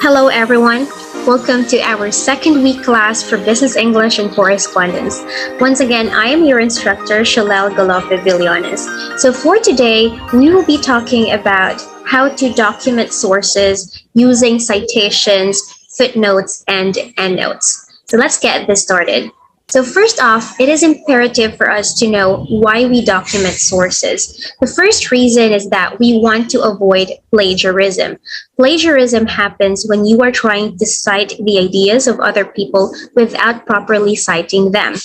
Hello, everyone. Welcome to our second week class for Business English and Correspondence. Once again, I am your instructor, Shalel Galope Villones. So for today, we will be talking about how to document sources using citations, footnotes, and endnotes. So let's get this started. So first off, it is imperative for us to know why we document sources. The first reason is that we want to avoid plagiarism. Plagiarism happens when you are trying to cite the ideas of other people without properly citing them.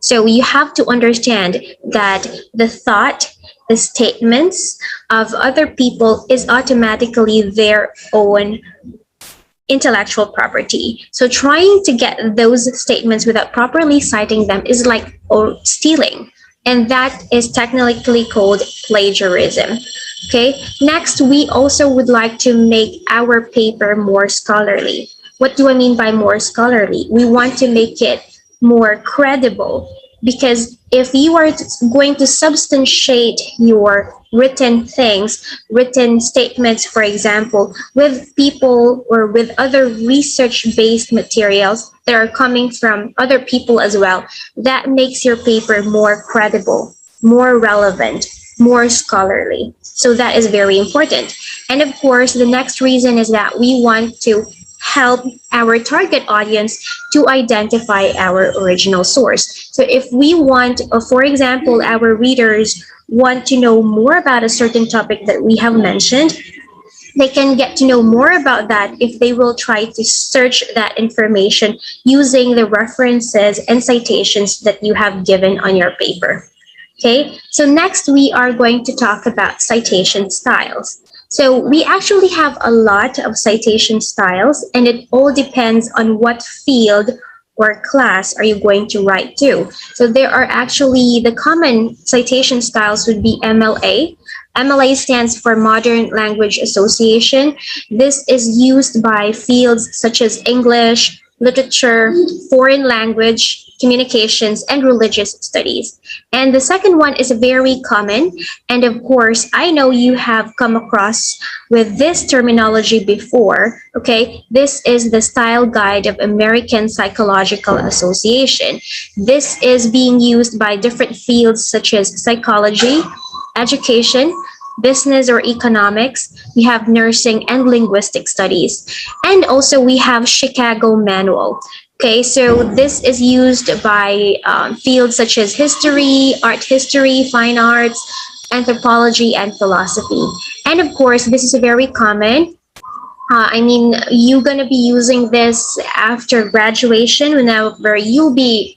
So you have to understand that the thought, the statements of other people is automatically their own intellectual property. So trying to get those statements without properly citing them is like stealing. And that is technically called plagiarism. Okay. Next, we also would like to make our paper more scholarly. What do I mean by more scholarly? We want to make it more credible, because if you are going to substantiate your written statements, for example, with people or with other research-based materials that are coming from other people as well, that makes your paper more credible, more relevant, more scholarly. So that is very important. And of course, the next reason is that we want to help our target audience to identify our original source. So if we want, for example, our readers want to know more about a certain topic that we have mentioned, they can get to know more about that if they will try to search that information using the references and citations that you have given on your paper. Okay, so next we are going to talk about citation styles. So we actually have a lot of citation styles, and it all depends on what field or class are you going to write to. So there are actually the common citation styles would be MLA. MLA stands for Modern Language Association. This is used by fields such as English, literature, foreign language, communications, and religious studies. And the second one is very common. And of course, I know you have come across with this terminology before. Okay, this is the Style Guide of American Psychological Association. This is being used by different fields such as psychology, education, business or economics, we have nursing and linguistic studies. And also we have Chicago Manual. Okay, so this is used by fields such as history, art history, fine arts, anthropology, and philosophy. And of course, this is very common. You're going to be using this after graduation whenever you'll be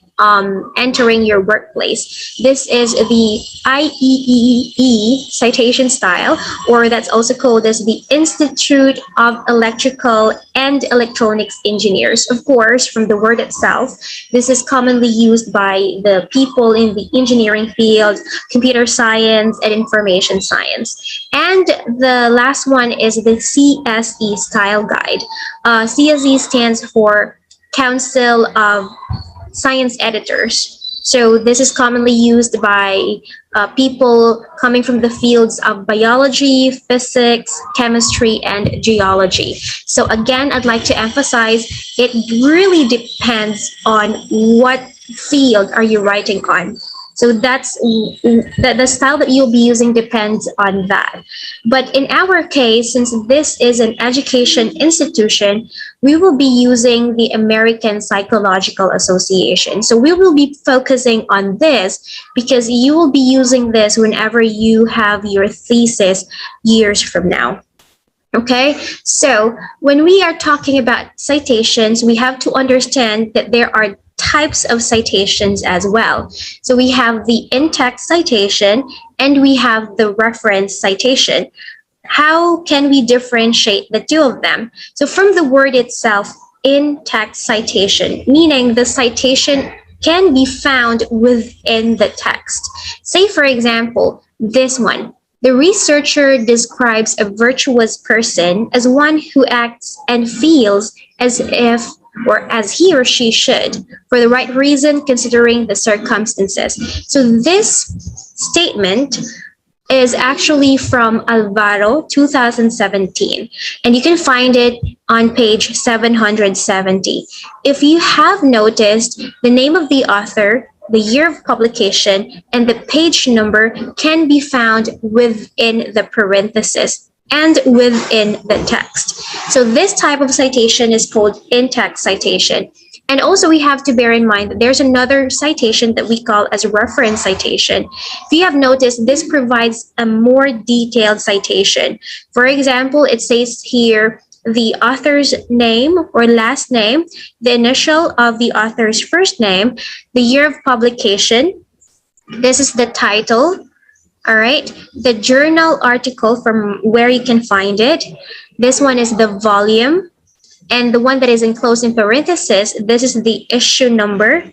entering your workplace. This is the IEEE citation style, or that's also called as the Institute of Electrical and Electronics Engineers. Of course, from the word itself, this is commonly used by the people in the engineering field, computer science, and information science. And the last one is the CSE style guide. CSE stands for Council of Science Editors. So this is commonly used by people coming from the fields of biology, physics, chemistry, and geology. So again, I'd like to emphasize it really depends on what field are you writing on. So that's the style that you'll be using depends on that. But in our case, since this is an education institution, we will be using the American Psychological Association. So we will be focusing on this because you will be using this whenever you have your thesis years from now. Okay, so when we are talking about citations, we have to understand that there are types of citations as well. So we have the in-text citation and we have the reference citation. How can we differentiate the two of them? So from the word itself, in-text citation, meaning the citation can be found within the text. Say, for example, this one. The researcher describes a virtuous person as one who acts and feels as if or as he or she should, for the right reason, considering the circumstances. So this statement is actually from Alvaro 2017, and you can find it on page 770. If you have noticed, the name of the author, the year of publication, and the page number can be found within the parenthesis and within the text. So this type of citation is called in-text citation. And also we have to bear in mind that there's another citation that we call as reference citation. If you have noticed, this provides a more detailed citation. For example, it says here the author's name or last name, the initial of the author's first name, the year of publication. This is the title. All right. The journal article from where you can find it. This one is the volume. And the one that is enclosed in parentheses, this is the issue number.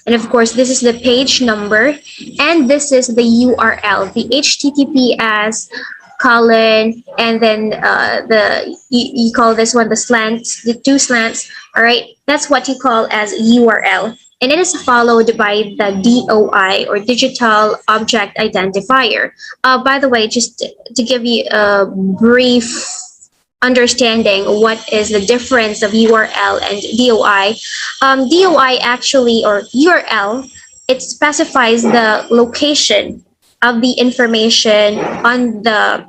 And of course, this is the page number. And this is the URL, the HTTPS colon, and then you call this one the slants, the two slants. All right, that's what you call as URL. And it is followed by the DOI or digital object identifier. By the way, just to give you a brief understanding what is the difference of URL and DOI. DOI actually, or URL, it specifies the location of the information on the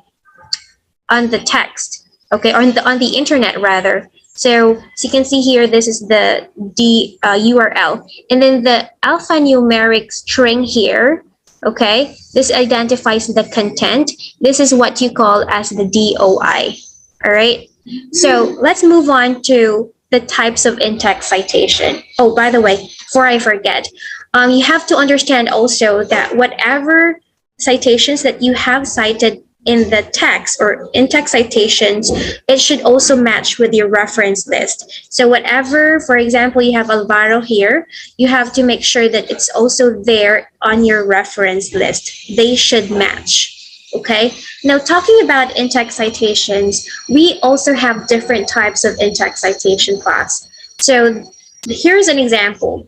text, okay, on the internet rather. So as you can see here, this is the URL, and then the alphanumeric string here. Okay, this identifies the content. This is what you call as the DOI. All right, so let's move on to the types of in-text citation. Oh, by the way, before I forget, you have to understand also that whatever citations that you have cited in the text or in-text citations, it should also match with your reference list. So whatever, for example, you have Alvaro here, you have to make sure that it's also there on your reference list. They should match. Okay, now talking about in-text citations, we also have different types of in-text citation class. So here's an example.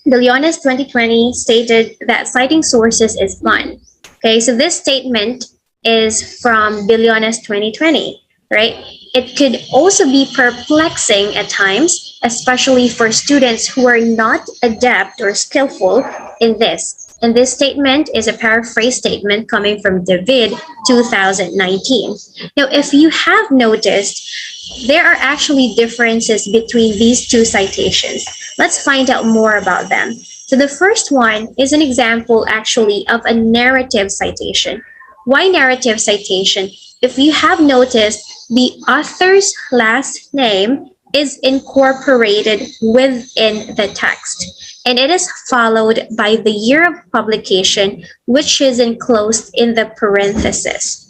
Bilionis 2020 stated that citing sources is fun. Okay, so this statement is from Bilionis 2020, right? It could also be perplexing at times, especially for students who are not adept or skillful in this. And this statement is a paraphrase statement coming from David 2019. Now, if you have noticed, there are actually differences between these two citations. Let's find out more about them. So the first one is an example actually of a narrative citation. Why narrative citation? If you have noticed, the author's last name is incorporated within the text, and it is followed by the year of publication, which is enclosed in the parenthesis.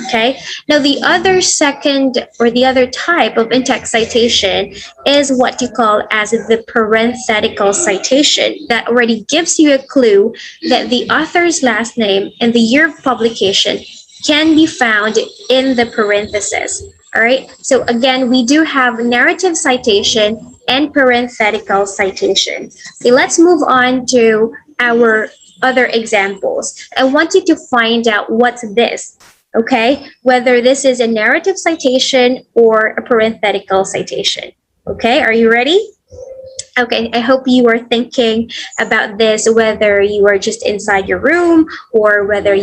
Okay, now the other second or the other type of in-text citation is what you call as the parenthetical citation. That already gives you a clue that the author's last name and the year of publication can be found in the parenthesis. All right, so again, we do have narrative citation and parenthetical citation. Okay, let's move on to our other examples. I want you to find out what's this, okay? Whether this is a narrative citation or a parenthetical citation. Okay, are you ready? Okay, I hope you are thinking about this, whether you are just inside your room or wherever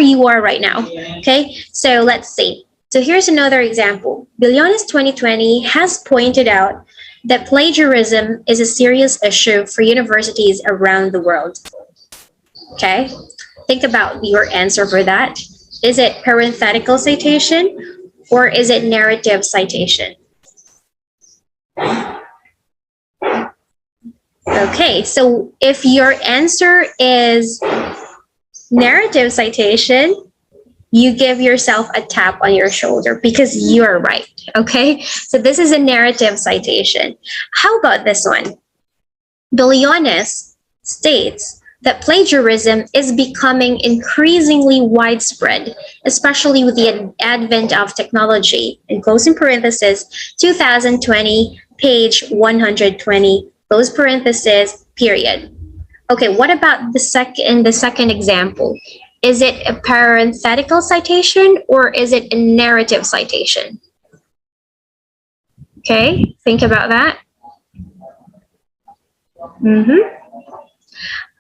you are right now. Okay, so let's see. So here's another example. Bilionis 2020 has pointed out that plagiarism is a serious issue for universities around the world. Okay, think about your answer for that. Is it parenthetical citation or is it narrative citation? Okay, so if your answer is narrative citation, you give yourself a tap on your shoulder because you're right, okay? So this is a narrative citation. How about this one? Bilionis states that plagiarism is becoming increasingly widespread, especially with the advent of technology, and close in parenthesis, 2020, page 120, close parenthesis, period. Okay, what about the second example? Is it a parenthetical citation or is it a narrative citation? Okay, think about that.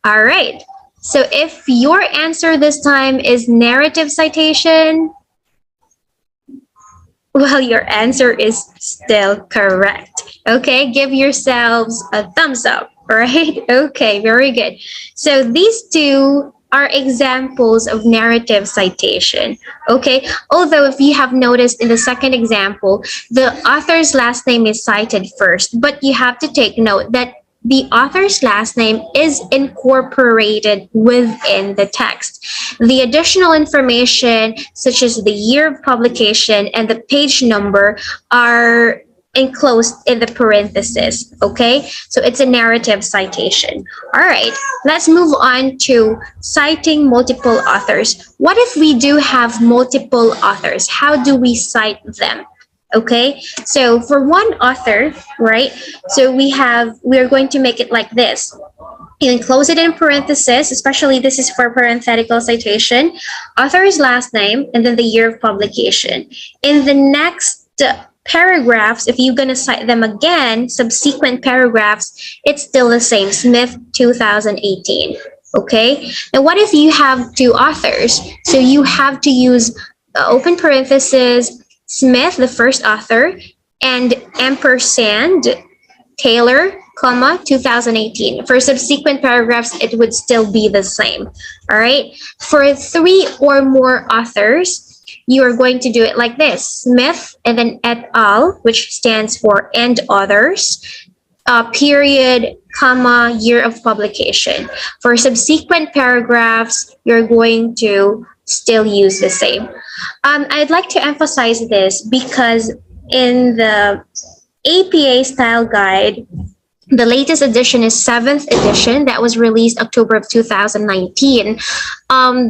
All right. So if your answer this time is narrative citation, well, your answer is still correct. Okay, give yourselves a thumbs up, right? Okay, very good. So these two are examples of narrative citation. Okay, although if you have noticed in the second example, the author's last name is cited first, but you have to take note that the author's last name is incorporated within the text. The additional information, such as the year of publication and the page number, are enclosed in the parenthesis. Okay, so it's a narrative citation. All right, let's move on to citing multiple authors. What if we do have multiple authors? How do we cite them? Okay, so for one author, right, so we're going to make it like this. You enclose it in parentheses, especially this is for parenthetical citation, author's last name, and then the year of publication. In the next paragraphs, if you're going to cite them again, subsequent paragraphs, it's still the same, Smith 2018. Okay, now what if you have two authors? So you have to use open parentheses, Smith, the first author, and ampersand, Taylor, comma, 2018. For subsequent paragraphs, it would still be the same. All right. For three or more authors, you are going to do it like this: Smith and then et al., which stands for and others, period, comma, year of publication. For subsequent paragraphs, you're going to still use the same. I'd like to emphasize this because in the APA style guide, the latest edition is 7th edition that was released October of 2019.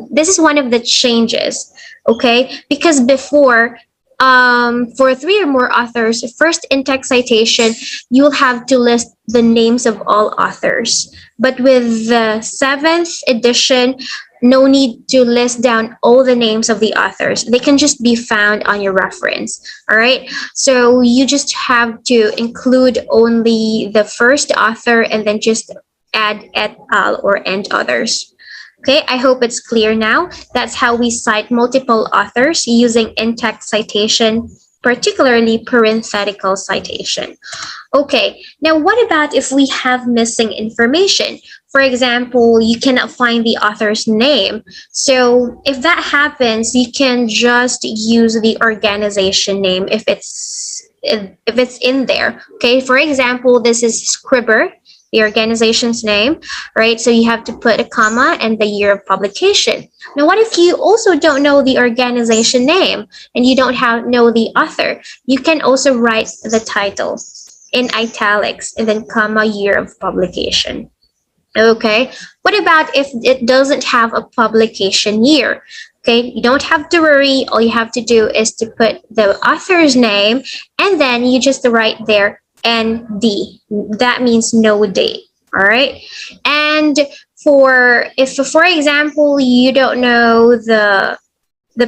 This is one of the changes, okay? Because before, for three or more authors, first in text citation, you'll have to list the names of all authors. But with the 7th edition, no need to list down all the names of the authors. They can just be found on your reference. All right. So you just have to include only the first author and then just add et al. Or and others. Okay, I hope it's clear now. That's how we cite multiple authors using in-text citation, particularly parenthetical citation. Okay, now what about if we have missing information? For example, you cannot find the author's name. So if that happens, you can just use the organization name if it's in there. Okay, for example, this is Scribber, the organization's name, right? So you have to put a comma and the year of publication. Now, what if you also don't know the organization name and you don't know the author? You can also write the title in italics and then comma, year of publication. Okay, what about if it doesn't have a publication year? Okay, you don't have to worry. All you have to do is to put the author's name and then you just write there ND. That means no date. All right. And for example, you don't know the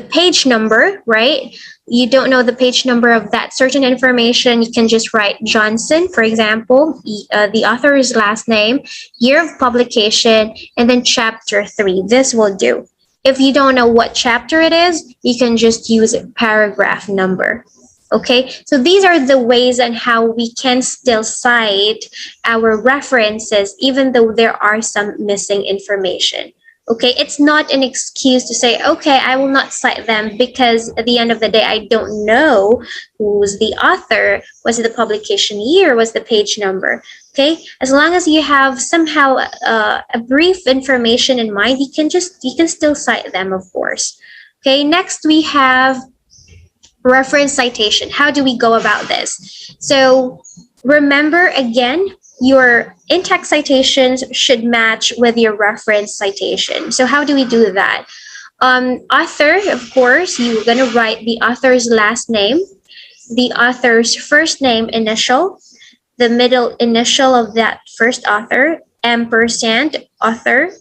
page number, right? You don't know the page number of that certain information, you can just write Johnson, for example, the author's last name, year of publication, and then chapter 3. This will do. If you don't know what chapter it is, you can just use a paragraph number. Okay, so these are the ways on how we can still cite our references even though there are some missing information. Okay, it's not an excuse to say, okay, I will not cite them because at the end of the day, I don't know who's the author, was the publication year, was the page number. Okay, as long as you have somehow a brief information in mind, you can still cite them, of course. Okay, next we have reference citation. How do we go about this? So remember again, your in-text citations should match with your reference citation. So how do we do that? Author, of course, you're going to write the author's last name, the author's first name initial, the middle initial of that first author, ampersand author.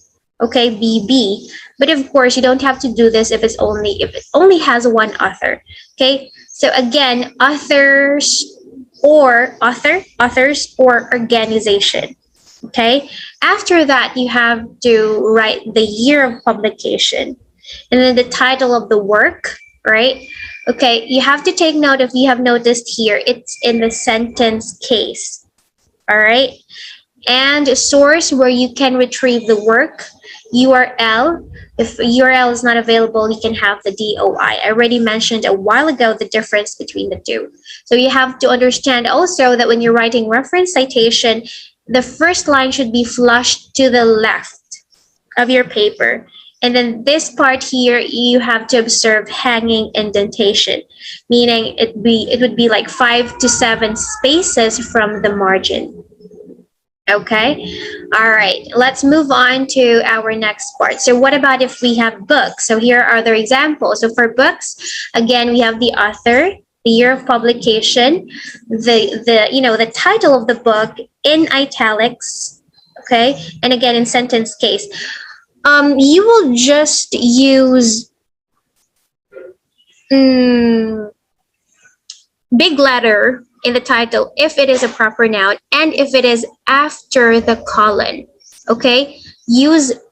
Okay, BB. But of course, you don't have to do this if it only has one author. Okay, so again, authors or organization. Okay, after that, you have to write the year of publication and then the title of the work, right? Okay, you have to take note, if you have noticed here, it's in the sentence case. All right, and a source where you can retrieve the work, URL. If URL is not available, you can have the DOI. I already mentioned a while ago the difference between the two. So you have to understand also that when you're writing reference citation, the first line should be flushed to the left of your paper. And then this part here, you have to observe hanging indentation, meaning it would be like 5 to 7 spaces from the margin. Okay. All right. Let's move on to our next part. So what about if we have books? So here are the examples. So for books, again, we have the author, the year of publication, the title of the book in italics. Okay. And again, in sentence case, you will just use big letter in the title if it is a proper noun and if it is after the colon. Okay,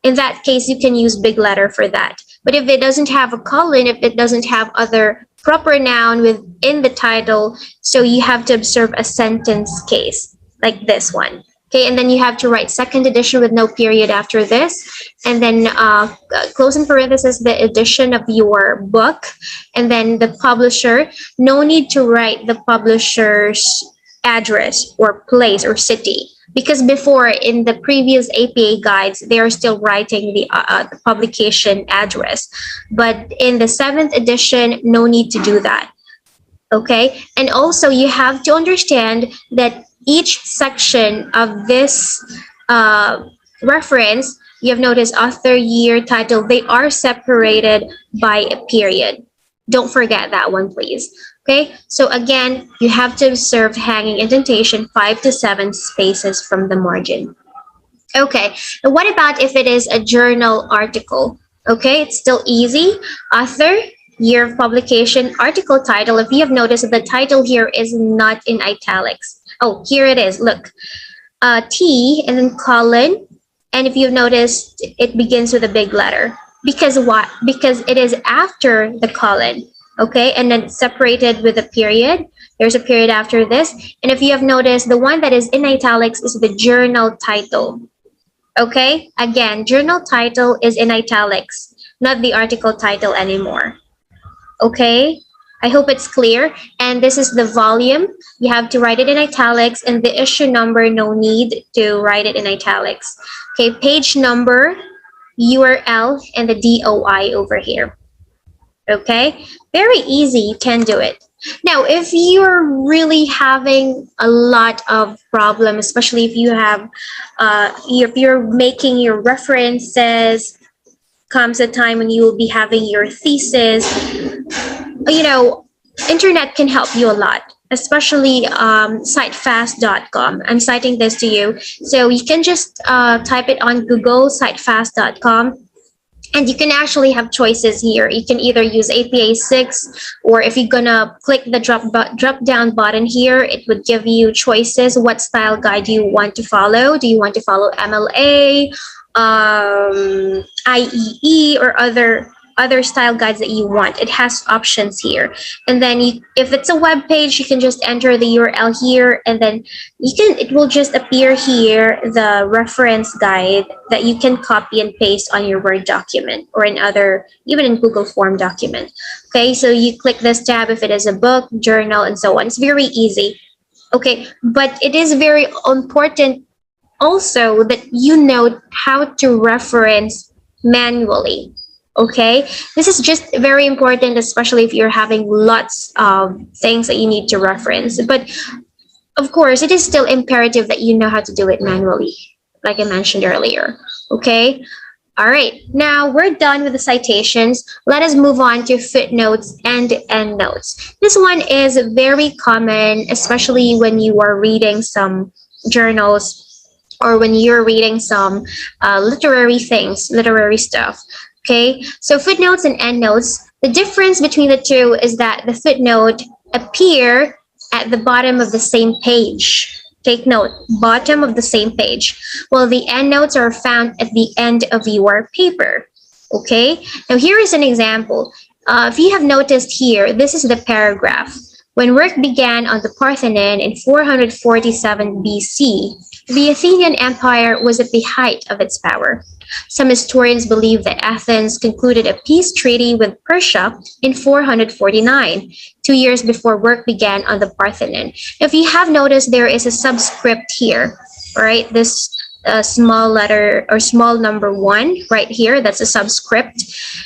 in that case you can use big letter for that. But if it doesn't have a colon, if it doesn't have other proper noun within the title, so you have to observe a sentence case like this one. Okay, and then you have to write second edition with no period after this, and then close in parentheses the edition of your book, and then the publisher. No need to write the publisher's address or place or city, because before in the previous APA guides, they are still writing the publication address. But in the 7th edition, no need to do that. Okay, and also you have to understand that each section of this reference, you have noticed author, year, title, they are separated by a period. Don't forget that one, please. Okay, so again, you have to observe hanging indentation 5 to 7 spaces from the margin. Okay, and what about if it is a journal article? Okay, it's still easy. Author, year of publication, article title. If you have noticed, the title here is not in italics. Oh, here it is. Look, T and then colon. And if you've noticed, it begins with a big letter. Because what? Because it is after the colon. Okay, and then separated with a period. There's a period after this. And if you have noticed, the one that is in italics is the journal title. Okay, again, journal title is in italics, not the article title anymore. Okay, I hope it's clear. And this is the volume. You have to write it in italics, and the issue number, no need to write it in italics. Okay, page number, URL, and the DOI over here. Okay, very easy. You can do it. Now, if you're really having a lot of problem, especially if you have, if you're making your references, comes a time when you will be having your thesis, internet can help you a lot, especially citefast.com. I'm citing this to you. So you can just type it on Google, citefast.com. And you can actually have choices here. You can either use APA 6, or if you're gonna click the drop down button here, it would give you choices. What style guide do you want to follow? Do you want to follow MLA, IEE, or other style guides that you want? It has options here. And then if it's a web page, you can just enter the URL here, and then it will just appear here, the reference guide that you can copy and paste on your Word document or even in Google Form document. Okay, so you click this tab if it is a book, journal, and so on. It's very easy. Okay, but it is very important also that you know how to reference manually. Okay, this is just very important, especially if you're having lots of things that you need to reference. But of course, it is still imperative that you know how to do it manually, like I mentioned earlier. Okay, all right, now we're done with the citations. Let us move on to footnotes and endnotes. This one is very common, especially when you are reading some journals or when you're reading some literary things, literary stuff. Okay, so footnotes and endnotes. The difference between the two is that the footnote appear at the bottom of the same page. Take note, bottom of the same page, while the endnotes are found at the end of your paper. Okay, now here is an example. If you have noticed here, this is the paragraph. When work began on the Parthenon in 447 BC, the Athenian Empire was at the height of its power. Some historians believe that Athens concluded a peace treaty with Persia in 449, 2 years before work began on the Parthenon. If you have noticed, there is a subscript here, all right? This small letter or small number 1 right here, that's a subscript.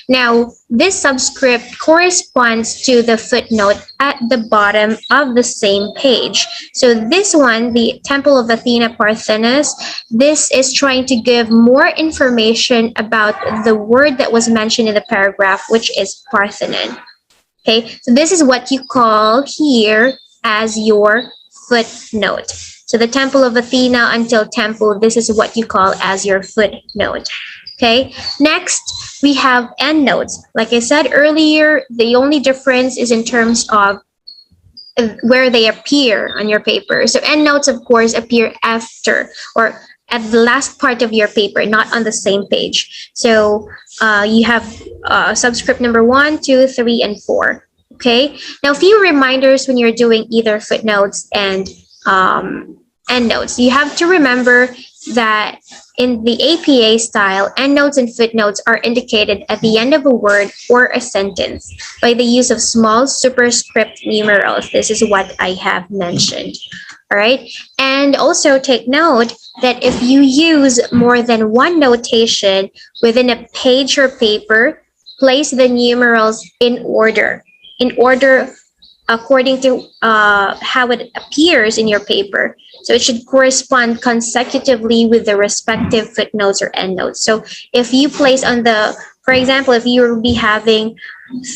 Now, this subscript corresponds to the footnote at the bottom of the same page. So this one, the Temple of Athena Parthenos, this is trying to give more information about the word that was mentioned in the paragraph, which is Parthenon. Okay, so this is what you call here as your footnote. So the Temple of Athena until temple, this is what you call as your footnote. Okay, next we have endnotes. Like I said earlier, the only difference is in terms of where they appear on your paper. So endnotes, of course, appear after or at the last part of your paper, not on the same page. So you have subscript number 1, 2, 3, and 4. Okay, now a few reminders when you're doing either footnotes and endnotes. You have to remember that in the APA style, endnotes and footnotes are indicated at the end of a word or a sentence by the use of small superscript numerals. This is what I have mentioned. All right. And also take note that if you use more than one notation within a page or paper, place the numerals in order according to how it appears in your paper. So it should correspond consecutively with the respective footnotes or endnotes. So if you place on the, for example, if you will be having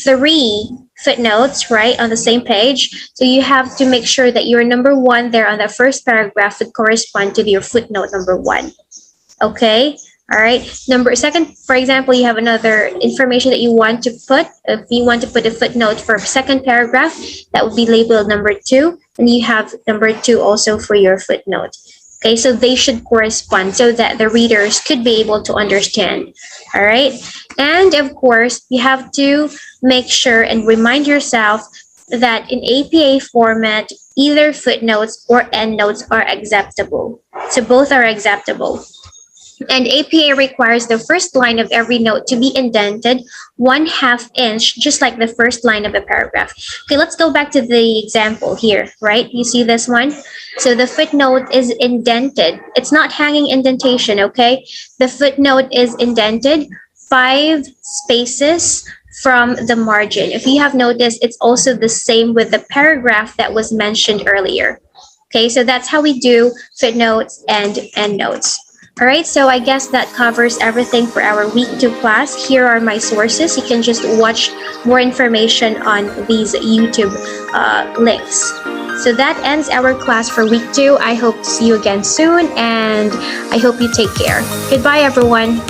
3 footnotes, right, on the same page, so you have to make sure that your number 1 there on the first paragraph would correspond to your footnote number 1. Okay? All right. Number 2, for example, you have another information that you want to put. If you want to put a footnote for a second paragraph, that would be labeled number 2. And you have number 2 also for your footnote. Okay, so they should correspond so that the readers could be able to understand. All right. And of course, you have to make sure and remind yourself that in APA format, either footnotes or endnotes are acceptable. So both are acceptable. And APA requires the first line of every note to be indented 1/2 inch, just like the first line of a paragraph. Okay, let's go back to the example here, right? You see this one? So the footnote is indented. It's not hanging indentation, okay? The footnote is indented 5 spaces from the margin. If you have noticed, it's also the same with the paragraph that was mentioned earlier. Okay, so that's how we do footnotes and endnotes. All right, so I guess that covers everything for our week 2 class. Here are my sources. You can just watch more information on these YouTube links. So that ends our class for week 2. I hope to see you again soon, and I hope you take care. Goodbye, everyone.